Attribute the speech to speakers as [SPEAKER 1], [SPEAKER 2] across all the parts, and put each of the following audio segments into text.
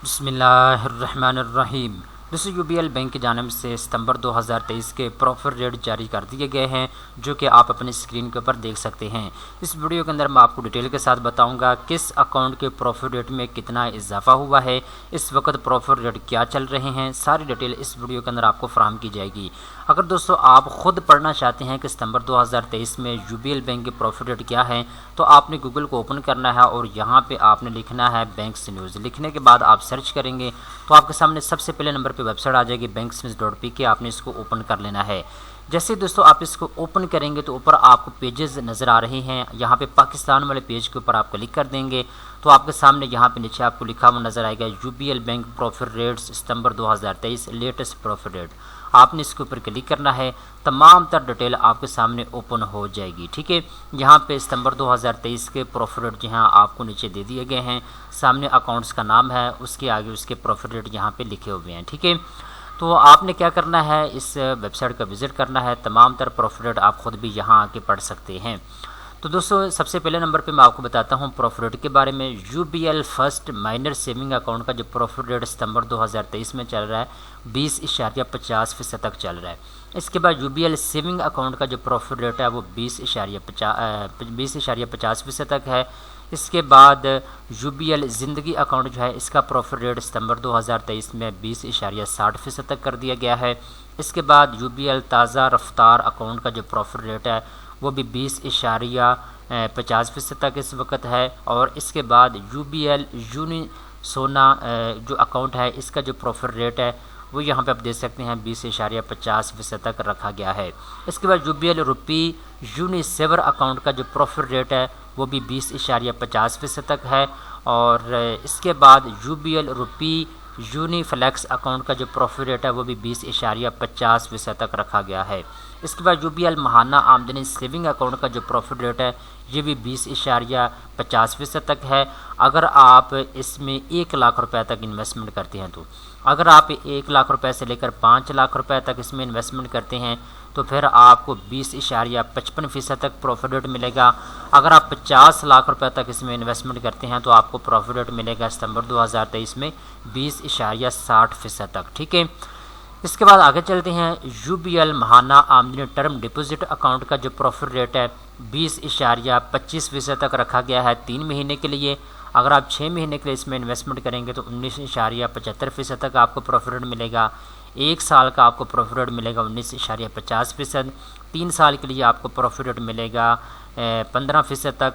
[SPEAKER 1] बिस्मिल्लाहिर्रहमानिर्रहीम। दोस्तों, UBL bank की जानिब से सितंबर 2023 के प्रॉफिट रेट जारी कर दिए गए हैं, जो कि आप अपनी स्क्रीन के ऊपर देख सकते हैं। इस वीडियो के अंदर मैं आपको डिटेल के साथ बताऊंगा किस अकाउंट के प्रॉफिट रेट में कितना इजाफा हुआ है, इस वक्त प्रॉफिट रेट क्या चल रहे हैं, सारी डिटेल इस वीडियो के अंदर आपको फराहम की जाएगी। अगर दोस्तों आप खुद पढ़ना चाहते हैं कि सितंबर 2023 में यूबीएल बैंक के प्रॉफिट रेट क्या है, तो आपने गूगल को ओपन करना है और यहाँ पे आपने लिखना है बैंक्स न्यूज़। लिखने के बाद आप सर्च करेंगे तो आपके सामने सबसे पहले नंबर पे वेबसाइट आ जाएगी banksnews.pk। आपने इसको ओपन कर लेना है। जैसे दोस्तों आप इसको ओपन करेंगे तो ऊपर आपको पेजेस नज़र आ रहे हैं। यहाँ पे पाकिस्तान वाले पेज के ऊपर आप क्लिक कर देंगे तो आपके सामने यहाँ पे नीचे आपको लिखा हुआ नज़र आएगा यूबीएल बैंक प्रॉफिट रेट्स सितंबर 2023 लेटेस्ट प्रॉफिट रेट। आपने इसके ऊपर क्लिक करना है, तमाम तर डिटेल आपके सामने ओपन हो जाएगी। ठीक है, यहाँ पे सितंबर 2023 के प्रॉफिट रेट जहाँ आपको नीचे दे दिए गए हैं, सामने अकाउंट्स का नाम है, उसके आगे उसके प्रॉफिट रेट यहाँ पे लिखे हुए हैं। ठीक है, तो आपने क्या करना है, इस वेबसाइट का विज़िट करना है। तमाम तर प्रॉफिट रेट आप ख़ुद भी यहाँ आके पढ़ सकते हैं। तो दोस्तों सबसे पहले नंबर पे मैं आपको बताता हूँ प्रॉफिट रेट के बारे में। UBL first minor saving account का जो प्रॉफिट रेट सितंबर 2023 में चल रहा है 20.50% तक चल रहा है। इसके बाद यूबीएल सेविंग अकाउंट का जो प्रॉफिट रेट है वो 20.50% तक है। इसके बाद यूबीएल ज़िंदगी अकाउंट जो है इसका प्रॉफिट रेट सितंबर 2023 में 20.60% तक कर दिया गया है। इसके बाद यूबीएल ताज़ा रफ्तार अकाउंट का जो प्रॉफिट रेट है वो भी 20.50% तक इस वक्त है। और इसके बाद यूबीएल यूनि सोना जो अकाउंट है इसका जो प्रॉफिट रेट है वो यहाँ पे आप देख सकते हैं 20.50% तक रखा गया है। इसके बाद यूबीएल रुपी यूनिसेवर अकाउंट का जो प्रॉफिट रेट है वो भी 20.50% तक है। और इसके बाद यूबीएल रुपी यूनिफ्लेक्स अकाउंट का जो प्रॉफिट रेट है वो भी 20.50% तक रखा गया है। इसके बाद यूबीएल महाना आमदनी सेविंग अकाउंट का जो प्रॉफिट रेट है ये भी 20.50% तक है। अगर आप इसमें 1 लाख रुपए तक इन्वेस्टमेंट करते हैं, तो अगर आप 1 लाख रुपए से लेकर 5 लाख रुपए तक इसमें इन्वेस्टमेंट करते हैं तो फिर आपको 20.55% तक प्रॉफिट रेट मिलेगा। अगर आप 50 लाख रुपए तक इसमें इन्वेस्टमेंट करते हैं तो आपको प्रॉफिट रेट मिलेगा सितंबर 2023 में 20.60% तक। ठीक है, इसके बाद आगे चलते हैं। यूबीएल महाना आमदनी टर्म डिपॉजिट अकाउंट का जो प्रॉफिट रेट है 20.25% तक रखा गया है 3 महीने के लिए। अगर आप 6 महीने के लिए इसमें इन्वेस्टमेंट करेंगे तो 19.75% तक आपको प्रॉफिट रेट मिलेगा। 1 साल का आपको प्रॉफिट रेट मिलेगा 19.50%। 3 साल के लिए आपको प्रॉफिट रेट मिलेगा 15% तक।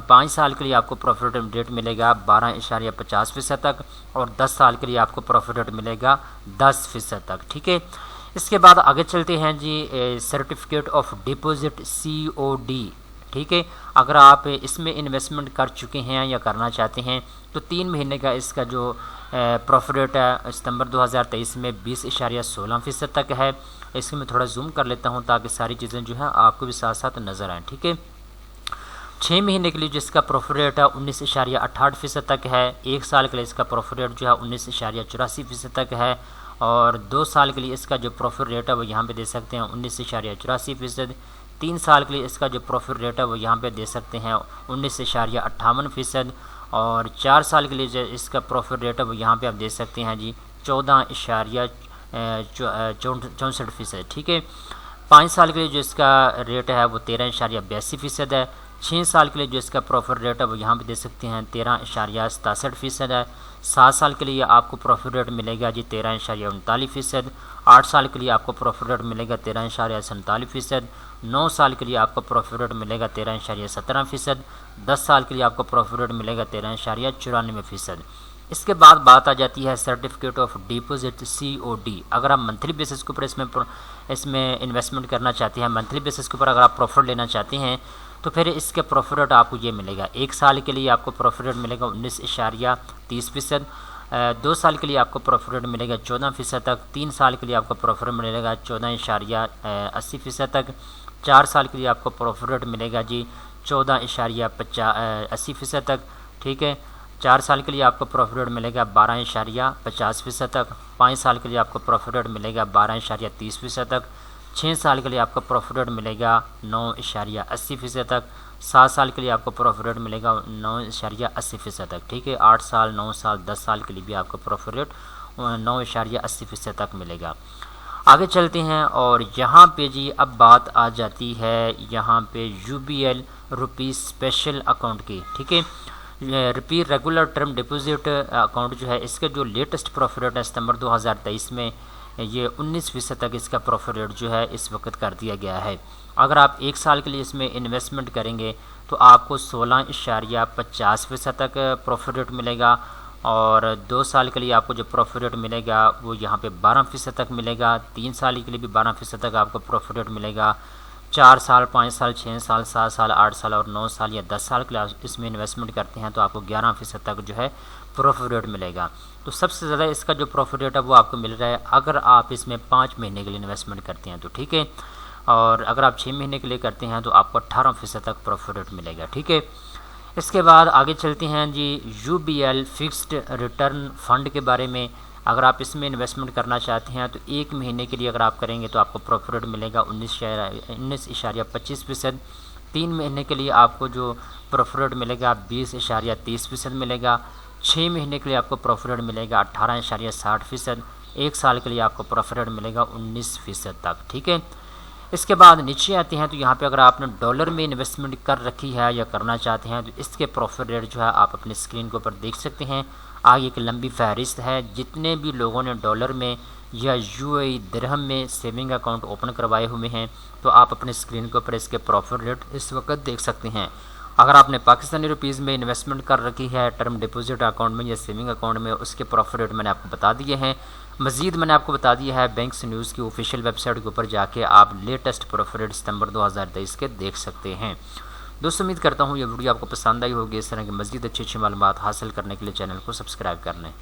[SPEAKER 1] 5 साल के लिए आपको प्रॉफिट रेट मिलेगा 12.50% तक। और 10 साल के लिए आपको प्रॉफिट रेट मिलेगा 10% तक। ठीक है, इसके बाद आगे चलते हैं जी सर्टिफिकेट ऑफ डिपॉजिट COD। ठीक है, अगर आप इसमें इन्वेस्टमेंट कर चुके हैं या करना चाहते हैं तो 3 महीने का इसका जो प्रॉफिट रेट है सितंबर 2023 में 20.16% तक है। इसको मैं थोड़ा जूम कर लेता हूं ताकि सारी चीज़ें जो हैं आपको भी साथ साथ नज़र आएँ। ठीक है, 6 महीने के लिए जिसका प्रॉफिट रेट है 19.68% तक है। 1 साल के लिए इसका प्रॉफिट रेट जो है 19.84% तक है। और 2 साल के लिए इसका जो प्रॉफिट रेट है वो यहाँ पे दे सकते हैं 19.84%। 3 साल के लिए इसका जो प्रॉफिट रेट है वो यहाँ पे दे सकते हैं 19.58%। और 4 साल के लिए जो इसका प्रॉफिट रेट है वो यहाँ पे आप दे सकते हैं जी 14.64%। ठीक है, 5 साल के लिए जो इसका रेट है वो 13.82% है। 6 साल के लिए जो इसका प्रॉफिट रेट है वो यहाँ पे दे सकते हैं 13.67% है। 7 साल के लिए आपको प्रॉफिट रेट मिलेगा जी 13.39%। 8 साल के लिए आपको प्रॉफिट रेट मिलेगा 13.47%। 9 साल के लिए आपको प्रॉफिट रेट मिलेगा 13.17%। 10 साल के लिए आपको प्रॉफिट रेट मिलेगा 13.94%। इसके बाद बात आ जाती है सर्टिफिकेट ऑफ डिपॉजिट COD। अगर आप मंथली बेसिस के ऊपर इसमें इन्वेस्टमेंट करना चाहते हैं, मंथली बेसिस के ऊपर अगर आप प्रॉफिट लेना चाहते हैं तो फिर इसके प्रॉफिट रेट आपको ये मिलेगा। 1 साल के लिए आपको प्रॉफिट रेट मिलेगा 19.30%। 2 साल के लिए आपको प्रॉफिट रेट मिलेगा 14% तक। 3 साल के लिए आपको प्रॉफिट रेट मिलेगा 14.80% तक। 4 साल के लिए आपको प्रॉफिट रेट मिलेगा जी 14.80% तक। ठीक है, 4 साल के लिए आपको प्रॉफिट रेट मिलेगा 12.50% तक। 5 साल के लिए आपको प्रॉफिट रेट मिलेगा 12.30% तक। 6 साल के लिए आपका प्रॉफिट रेट मिलेगा 9.80% तक, 7 साल के लिए आपको प्रॉफिट रेट मिलेगा 9.80% तक, ठीक है। 8 साल, 9 साल, 10 साल के लिए भी आपका प्रॉफिट रेट 9.80% तक मिलेगा। आगे चलते हैं और यहाँ पे जी अब बात आ जाती है यहाँ पे UBL रुपीज़ स्पेशल अकाउंट की, ठीक है। Repeat regular term deposit account जो है इसका जो लेटेस्ट प्रॉफिट रेट है सितंबर 2023 में ये 19% तक इसका प्रॉफिट रेट जो है इस वक्त कर दिया गया है। अगर आप 1 साल के लिए इसमें इन्वेस्टमेंट करेंगे तो आपको 16.50% तक प्रॉफिट रेट मिलेगा और 2 साल के लिए आपको जो प्रॉफिट रेट मिलेगा वो यहाँ पे 12% तक मिलेगा, 3 साल के लिए भी 12% तक आपको प्रॉफिट रेट मिलेगा, 4 साल, 5 साल, 6 साल, 7 साल, 8 साल और 9 साल या 10 साल के लिए इसमें इन्वेस्टमेंट करते हैं तो आपको 11% तक जो है प्रॉफिट रेट मिलेगा। तो सबसे ज़्यादा इसका जो प्रॉफिट रेट है वो आपको मिल रहा है अगर आप इसमें 5 महीने के लिए इन्वेस्टमेंट करते हैं तो, ठीक है। और अगर आप 6 महीने के लिए करते हैं तो आपको 18% तक प्रॉफिट रेट मिलेगा, ठीक है। इसके बाद आगे चलते हैं जी UBL फिक्स्ड रिटर्न फंड के बारे में। अगर आप इसमें इन्वेस्टमेंट करना चाहते हैं तो 1 महीने के लिए अगर आप करेंगे तो आपको प्रॉफिट रेट मिलेगा 19.25%, 3 महीने के लिए आपको जो प्रॉफिट रेट मिलेगा 20.30% मिलेगा, 6 महीने के लिए आपको प्रॉफिट रेट मिलेगा 18.60%, 1 साल के लिए आपको प्रॉफिट रेट मिलेगा 19% तक, ठीक है। इसके बाद नीचे आते हैं तो यहाँ पे अगर आपने डॉलर में इन्वेस्टमेंट कर रखी है या करना चाहते हैं तो इसके प्रॉफिट रेट जो है आप अपनी स्क्रीन के ऊपर देख सकते हैं। आगे एक लंबी फहरिस्त है जितने भी लोगों ने डॉलर में या UAE दिरहम में सेविंग अकाउंट ओपन करवाए हुए हैं तो आप अपने स्क्रीन के ऊपर इसके प्रॉफिट रेट इस वक्त देख सकते हैं। अगर आपने पाकिस्तानी रुपीज़ में इन्वेस्टमेंट कर रखी है टर्म डिपॉजिट अकाउंट में या सेविंग अकाउंट में, उसके प्रॉफिट रेट मैंने आपको बता दिए हैं। मज़ीद मैंने आपको बता दिया है बैंक्स न्यूज़ की ऑफिशियल वेबसाइट के ऊपर जाके आप लेटेस्ट प्रॉफिट रेट सितंबर 2023 के देख सकते हैं। दोस्तों उम्मीद करता हूँ ये वीडियो आपको पसंद आई होगी। इस तरह की मज़ीद अच्छी मालूमात हासिल करने के लिए चैनल को सब्सक्राइब कर लें।